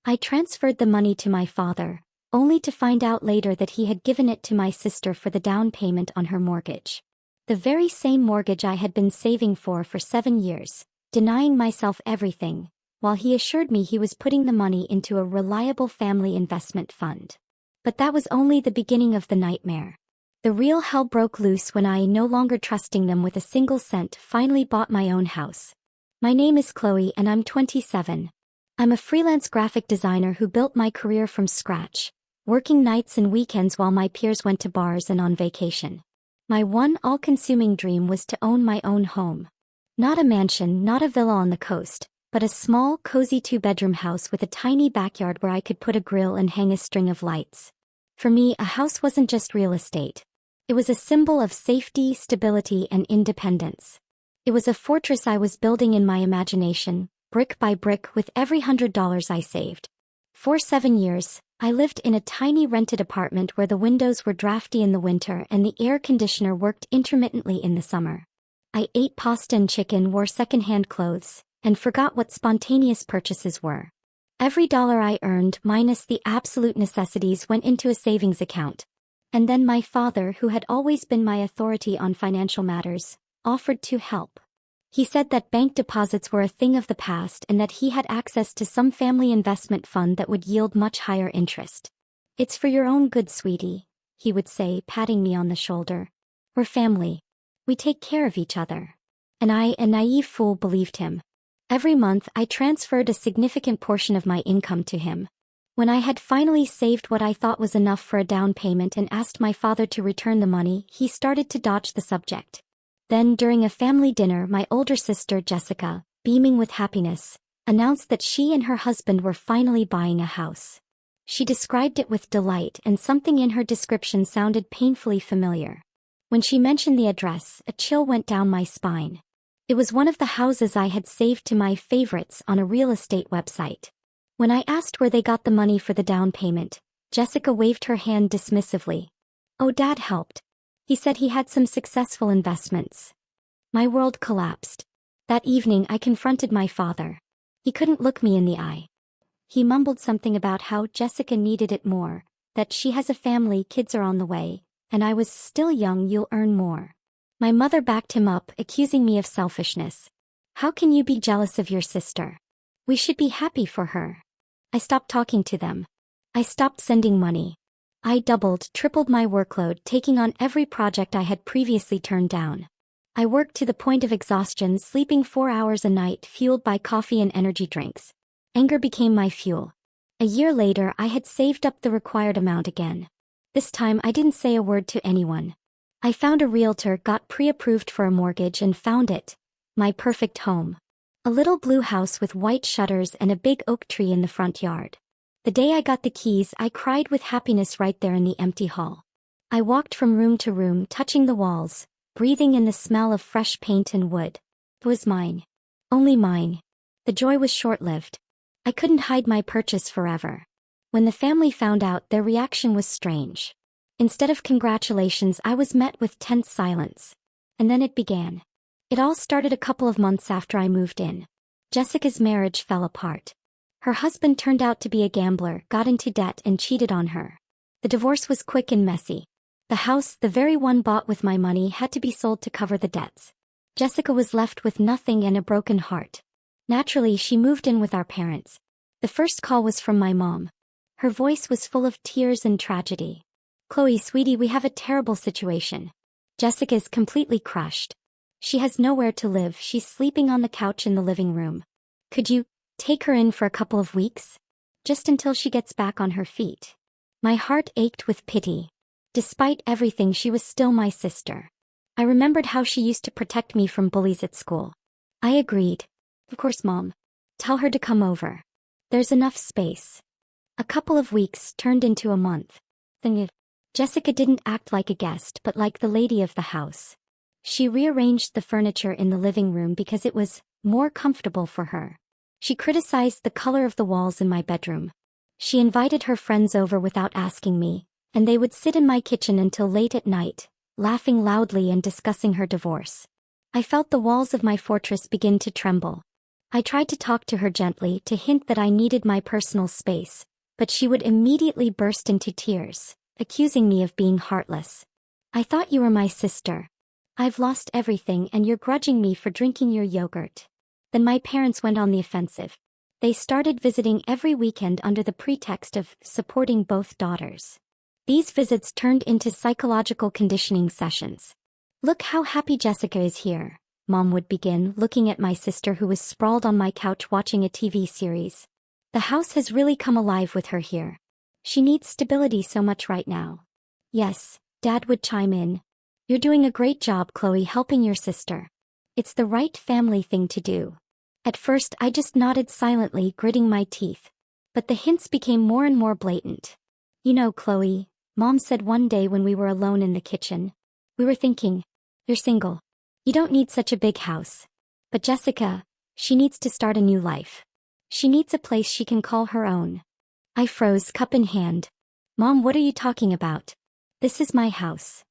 I transferred the money to my father, only to find out later that he had given it to my sister for the down payment on her mortgage. The very same mortgage I had been saving for 7 years, denying myself everything, while he assured me he was putting the money into a reliable family investment fund. But that was only the beginning of the nightmare. The real hell broke loose when I, no longer trusting them with a single cent, finally bought my own house. My name is Chloe and I'm 27. I'm a freelance graphic designer who built my career from scratch, working nights and weekends while my peers went to bars and on vacation. My one all-consuming dream was to own my own home. Not a mansion, not a villa on the coast, but a small, cozy 2-bedroom house with a tiny backyard where I could put a grill and hang a string of lights. For me, a house wasn't just real estate. It was a symbol of safety, stability, and independence. It was a fortress I was building in my imagination, brick by brick, with every $100 I saved. For 7 years, I lived in a tiny rented apartment where the windows were drafty in the winter and the air conditioner worked intermittently in the summer. I ate pasta and chicken, wore secondhand clothes, and forgot what spontaneous purchases were. Every dollar I earned, minus the absolute necessities, went into a savings account. And then my father, who had always been my authority on financial matters, offered to help. He said that bank deposits were a thing of the past and that he had access to some family investment fund that would yield much higher interest. "It's for your own good, sweetie," he would say, patting me on the shoulder. "We're family. We take care of each other." And I, a naive fool, believed him. Every month I transferred a significant portion of my income to him. When I had finally saved what I thought was enough for a down payment and asked my father to return the money, he started to dodge the subject. Then, during a family dinner, my older sister, Jessica, beaming with happiness, announced that she and her husband were finally buying a house. She described it with delight, and something in her description sounded painfully familiar. When she mentioned the address, a chill went down my spine. It was one of the houses I had saved to my favorites on a real estate website. When I asked where they got the money for the down payment, Jessica waved her hand dismissively. "Oh, Dad helped. He said he had some successful investments." My world collapsed. That evening I confronted my father. He couldn't look me in the eye. He mumbled something about how Jessica needed it more, that she has a family, kids are on the way, and I was still young, you'll earn more. My mother backed him up, accusing me of selfishness. "How can you be jealous of your sister? We should be happy for her." I stopped talking to them. I stopped sending money. I doubled, tripled my workload, taking on every project I had previously turned down. I worked to the point of exhaustion, sleeping 4 hours a night, fueled by coffee and energy drinks. Anger became my fuel. A year later, I had saved up the required amount again. This time I didn't say a word to anyone. I found a realtor, got pre-approved for a mortgage, and found it. My perfect home. A little blue house with white shutters and a big oak tree in the front yard. The day I got the keys, I cried with happiness right there in the empty hall. I walked from room to room, touching the walls, breathing in the smell of fresh paint and wood. It was mine. Only mine. The joy was short-lived. I couldn't hide my purchase forever. When the family found out, their reaction was strange. Instead of congratulations, I was met with tense silence. And then it began. It all started a couple of months after I moved in. Jessica's marriage fell apart. Her husband turned out to be a gambler, got into debt, and cheated on her. The divorce was quick and messy. The house, the very one bought with my money, had to be sold to cover the debts. Jessica was left with nothing and a broken heart. Naturally, she moved in with our parents. The first call was from my mom. Her voice was full of tears and tragedy. "Chloe, sweetie, we have a terrible situation. Jessica is completely crushed. She has nowhere to live, she's sleeping on the couch in the living room. Could you take her in for a couple of weeks? Just until she gets back on her feet." My heart ached with pity. Despite everything, she was still my sister. I remembered how she used to protect me from bullies at school. I agreed. "Of course, Mom. Tell her to come over. There's enough space." A couple of weeks turned into a month. Then Jessica didn't act like a guest but like the lady of the house. She rearranged the furniture in the living room because it was more comfortable for her. She criticized the color of the walls in my bedroom. She invited her friends over without asking me, and they would sit in my kitchen until late at night, laughing loudly and discussing her divorce. I felt the walls of my fortress begin to tremble. I tried to talk to her gently to hint that I needed my personal space, but she would immediately burst into tears, accusing me of being heartless. I thought you were my sister. I've lost everything and you're grudging me for drinking your yogurt. Then my parents went on the offensive. They started visiting every weekend under the pretext of supporting both daughters. These visits turned into psychological conditioning sessions. Look how happy Jessica is here, Mom would begin, looking at my sister who was sprawled on my couch watching a TV series. The house has really come alive with her here. She needs stability so much right now. Yes, Dad would chime in. You're doing a great job, Chloe, helping your sister. It's the right family thing to do. At first I just nodded silently, gritting my teeth. But the hints became more and more blatant. You know, Chloe, Mom said one day when we were alone in the kitchen. We were thinking, you're single. You don't need such a big house. But Jessica, she needs to start a new life. She needs a place she can call her own. I froze, cup in hand. Mom, what are you talking about? This is my house.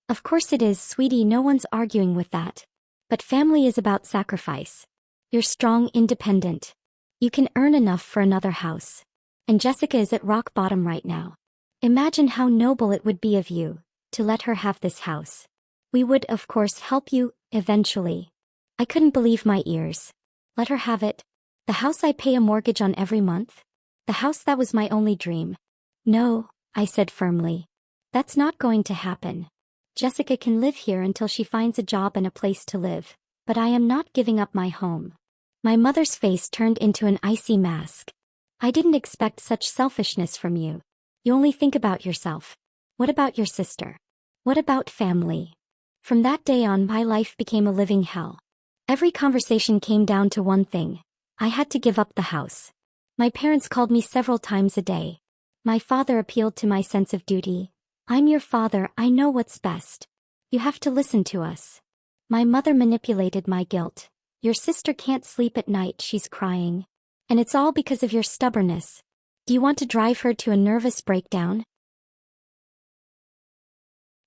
Of course it is, sweetie, no one's arguing with that. But family is about sacrifice. You're strong, independent. You can earn enough for another house. And Jessica is at rock bottom right now. Imagine how noble it would be of you to let her have this house. We would, of course, help you, eventually. I couldn't believe my ears. Let her have it. The house I pay a mortgage on every month? The house that was my only dream. No, I said firmly. That's not going to happen. Jessica can live here until she finds a job and a place to live, but I am not giving up my home. My mother's face turned into an icy mask. I didn't expect such selfishness from you. You only think about yourself. What about your sister? What about family? From that day on, my life became a living hell. Every conversation came down to one thing. I had to give up the house. My parents called me several times a day. My father appealed to my sense of duty. I'm your father, I know what's best. You have to listen to us. My mother manipulated my guilt. Your sister can't sleep at night, she's crying. And it's all because of your stubbornness. Do you want to drive her to a nervous breakdown?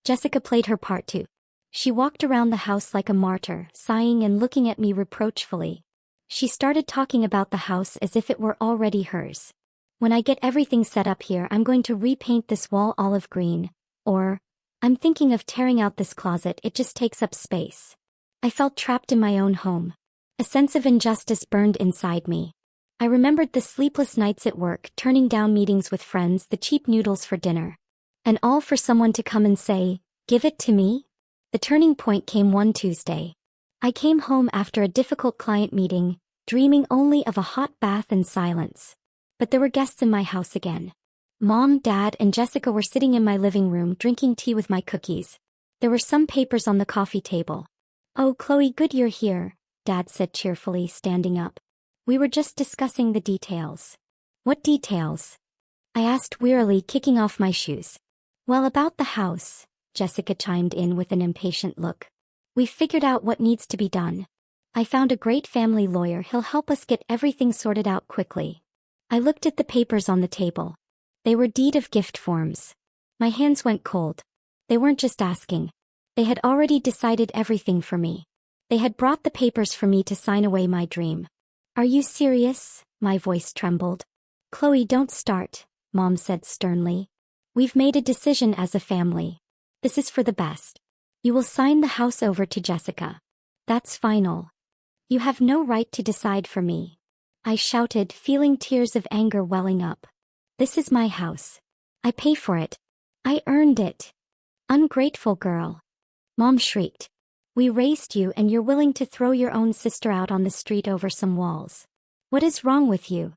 Jessica played her part too. She walked around the house like a martyr, sighing and looking at me reproachfully. She started talking about the house as if it were already hers. When I get everything set up here, I'm going to repaint this wall olive green. Or, I'm thinking of tearing out this closet, it just takes up space. I felt trapped in my own home. A sense of injustice burned inside me. I remembered the sleepless nights at work, turning down meetings with friends, the cheap noodles for dinner. And all for someone to come and say, "Give it to me?" The turning point came one Tuesday. I came home after a difficult client meeting, dreaming only of a hot bath and silence. But there were guests in my house again. Mom, Dad, and Jessica were sitting in my living room drinking tea with my cookies. There were some papers on the coffee table. "Oh, Chloe, good you're here," Dad said cheerfully, standing up. "We were just discussing the details." "What details?" I asked wearily, kicking off my shoes. "Well, about the house," Jessica chimed in with an impatient look. "We figured out what needs to be done. I found a great family lawyer, he'll help us get everything sorted out quickly." I looked at the papers on the table. They were deed of gift forms. My hands went cold. They weren't just asking. They had already decided everything for me. They had brought the papers for me to sign away my dream. "Are you serious?" My voice trembled. "Chloe, don't start," Mom said sternly. "We've made a decision as a family. This is for the best. You will sign the house over to Jessica. That's final. You have no right to decide for me," I shouted, feeling tears of anger welling up. "This is my house. I pay for it. I earned it." "Ungrateful girl," Mom shrieked. "We raised you and you're willing to throw your own sister out on the street over some walls. What is wrong with you?"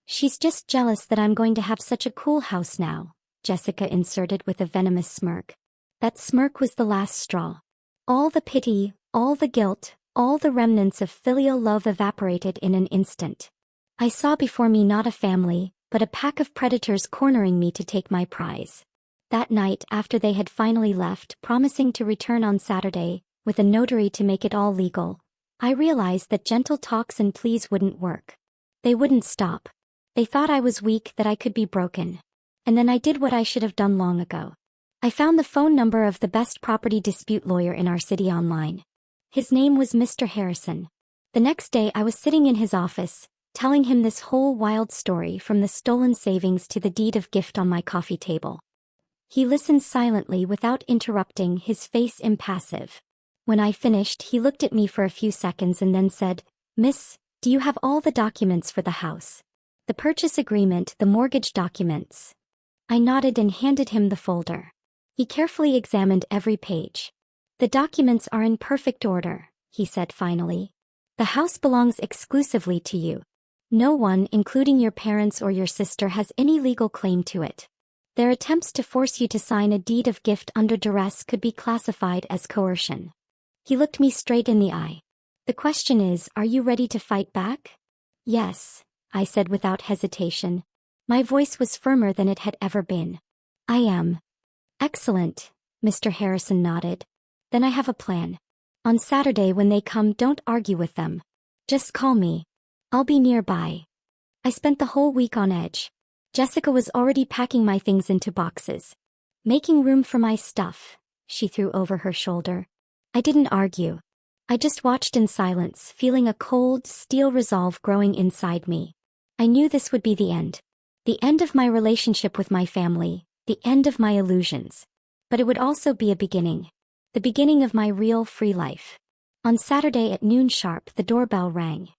"She's just jealous that I'm going to have such a cool house now," Jessica inserted with a venomous smirk. That smirk was the last straw. All the pity, all the guilt, all the remnants of filial love evaporated in an instant. I saw before me not a family, but a pack of predators cornering me to take my prize. That night, after they had finally left, promising to return on Saturday, with a notary to make it all legal, I realized that gentle talks and pleas wouldn't work. They wouldn't stop. They thought I was weak, that I could be broken. And then I did what I should have done long ago. I found the phone number of the best property dispute lawyer in our city online. His name was Mr. Harrison. The next day I was sitting in his office, telling him this whole wild story from the stolen savings to the deed of gift on my coffee table. He listened silently without interrupting, his face impassive. When I finished, he looked at me for a few seconds and then said, "Miss, do you have all the documents for the house? The purchase agreement, the mortgage documents?" I nodded and handed him the folder. He carefully examined every page. "The documents are in perfect order," he said finally. "The house belongs exclusively to you. No one, including your parents or your sister, has any legal claim to it. Their attempts to force you to sign a deed of gift under duress could be classified as coercion." He looked me straight in the eye. "The question is, are you ready to fight back?" "Yes," I said without hesitation. My voice was firmer than it had ever been. "I am." "Excellent," Mr. Harrison nodded. "Then I have a plan. On Saturday when they come, don't argue with them. Just call me. I'll be nearby." I spent the whole week on edge. Jessica was already packing my things into boxes. "Making room for my stuff," she threw over her shoulder. I didn't argue. I just watched in silence, feeling a cold, steel resolve growing inside me. I knew this would be the end. The end of my relationship with my family, the end of my illusions. But it would also be a beginning. The beginning of my real, free life. On Saturday at noon sharp, the doorbell rang.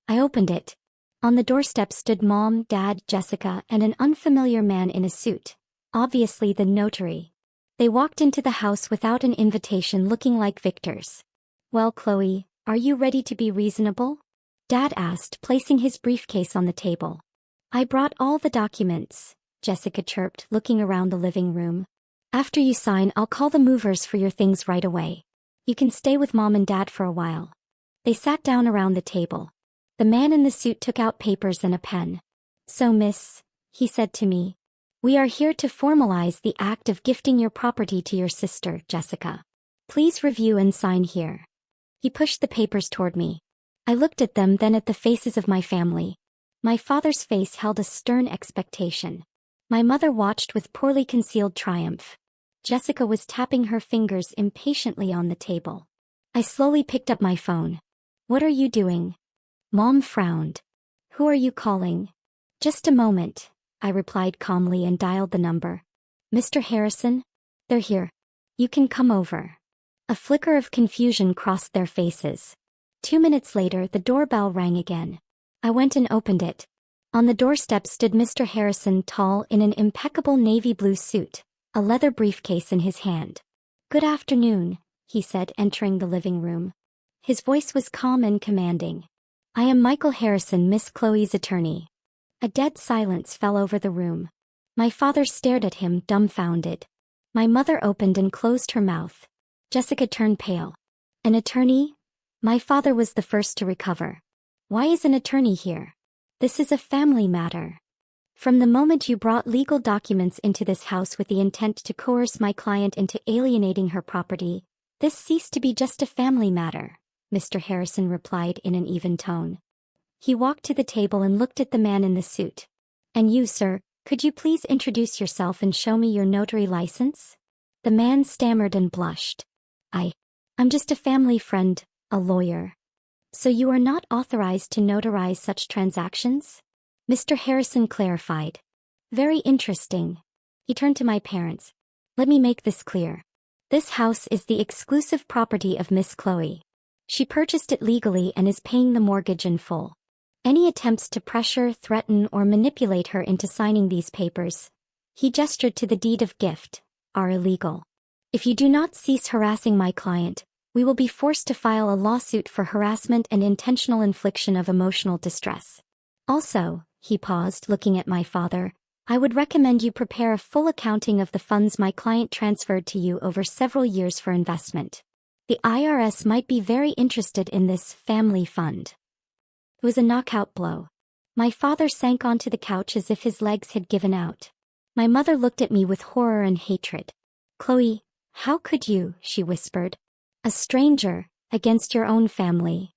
I opened it. On the doorstep stood Mom, Dad, Jessica, and an unfamiliar man in a suit, obviously the notary. They walked into the house without an invitation, looking like victors. "Well, Chloe, are you ready to be reasonable?" Dad asked, placing his briefcase on the table. "I brought all the documents," Jessica chirped, looking around the living room. "After you sign, I'll call the movers for your things right away. You can stay with Mom and Dad for a while." They sat down around the table. The man in the suit took out papers and a pen. "So, miss," he said to me, "we are here to formalize the act of gifting your property to your sister, Jessica. Please review and sign here." He pushed the papers toward me. I looked at them, then at the faces of my family. My father's face held a stern expectation. My mother watched with poorly concealed triumph. Jessica was tapping her fingers impatiently on the table. I slowly picked up my phone. "What are you doing?" Mom frowned. "Who are you calling?" "Just a moment," I replied calmly and dialed the number. "Mr. Harrison? They're here. You can come over." A flicker of confusion crossed their faces. 2 minutes later, the doorbell rang again. I went and opened it. On the doorstep stood Mr. Harrison, tall, in an impeccable navy blue suit, a leather briefcase in his hand. "Good afternoon," he said, entering the living room. His voice was calm and commanding. "I am Michael Harrison, Miss Chloe's attorney." A dead silence fell over the room. My father stared at him, dumbfounded. My mother opened and closed her mouth. Jessica turned pale. "An attorney?" My father was the first to recover. "Why is an attorney here? This is a family matter. From the moment you brought legal documents into this house with the intent to coerce my client into alienating her property, this ceased to be just a family matter," Mr. Harrison replied in an even tone. He walked to the table and looked at the man in the suit. "And you, sir, could you please introduce yourself and show me your notary license?" The man stammered and blushed. I'm just a family friend, a lawyer." "So you are not authorized to notarize such transactions?" Mr. Harrison clarified. "Very interesting." He turned to my parents. "Let me make this clear. This house is the exclusive property of Miss Chloe. She purchased it legally and is paying the mortgage in full. Any attempts to pressure, threaten, or manipulate her into signing these papers," he gestured to the deed of gift, "are illegal. If you do not cease harassing my client, we will be forced to file a lawsuit for harassment and intentional infliction of emotional distress. Also," he paused, looking at my father, "I would recommend you prepare a full accounting of the funds my client transferred to you over several years for investment. The IRS might be very interested in this family fund." It was a knockout blow. My father sank onto the couch as if his legs had given out. My mother looked at me with horror and hatred. "Chloe, how could you?" she whispered. "A stranger, against your own family."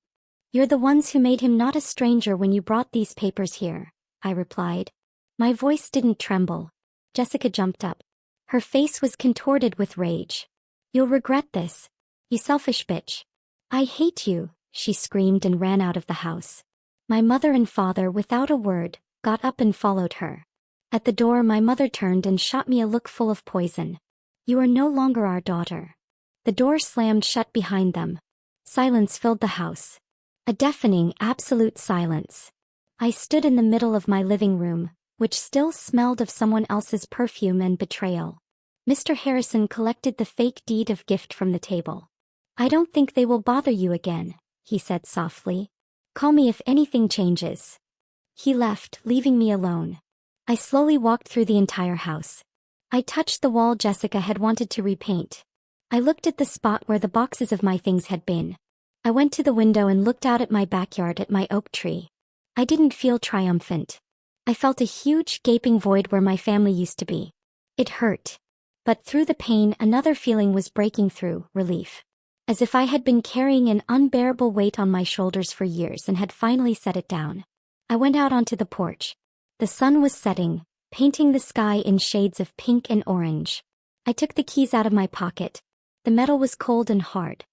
"You're the ones who made him not a stranger when you brought these papers here," I replied. My voice didn't tremble. Jessica jumped up. Her face was contorted with rage. "You'll regret this. You selfish bitch." "I hate you," she screamed and ran out of the house. My mother and father, without a word, got up and followed her. At the door, my mother turned and shot me a look full of poison. You are no longer our daughter. The door slammed shut behind them. Silence filled the house. A deafening, absolute silence. I stood in the middle of my living room, which still smelled of someone else's perfume and betrayal. Mr. Harrison collected the fake deed of gift from the table. I don't think they will bother you again, he said softly. Call me if anything changes. He left, leaving me alone. I slowly walked through the entire house. I touched the wall Jessica had wanted to repaint. I looked at the spot where the boxes of my things had been. I went to the window and looked out at my backyard at my oak tree. I didn't feel triumphant. I felt a huge, gaping void where my family used to be. It hurt. But through the pain, another feeling was breaking through, relief. As if I had been carrying an unbearable weight on my shoulders for years and had finally set it down. I went out onto the porch. The sun was setting, painting the sky in shades of pink and orange. I took the keys out of my pocket. The metal was cold and hard.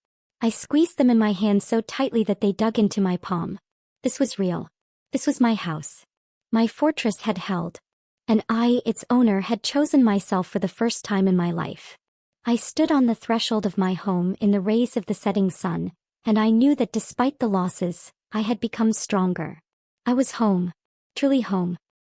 I squeezed them in my hand so tightly that they dug into my palm. This was real. This was my house. My fortress had held. And I, its owner, had chosen myself for the first time in my life. I stood on the threshold of my home in the rays of the setting sun, and I knew that despite the losses, I had become stronger. I was home. Truly home.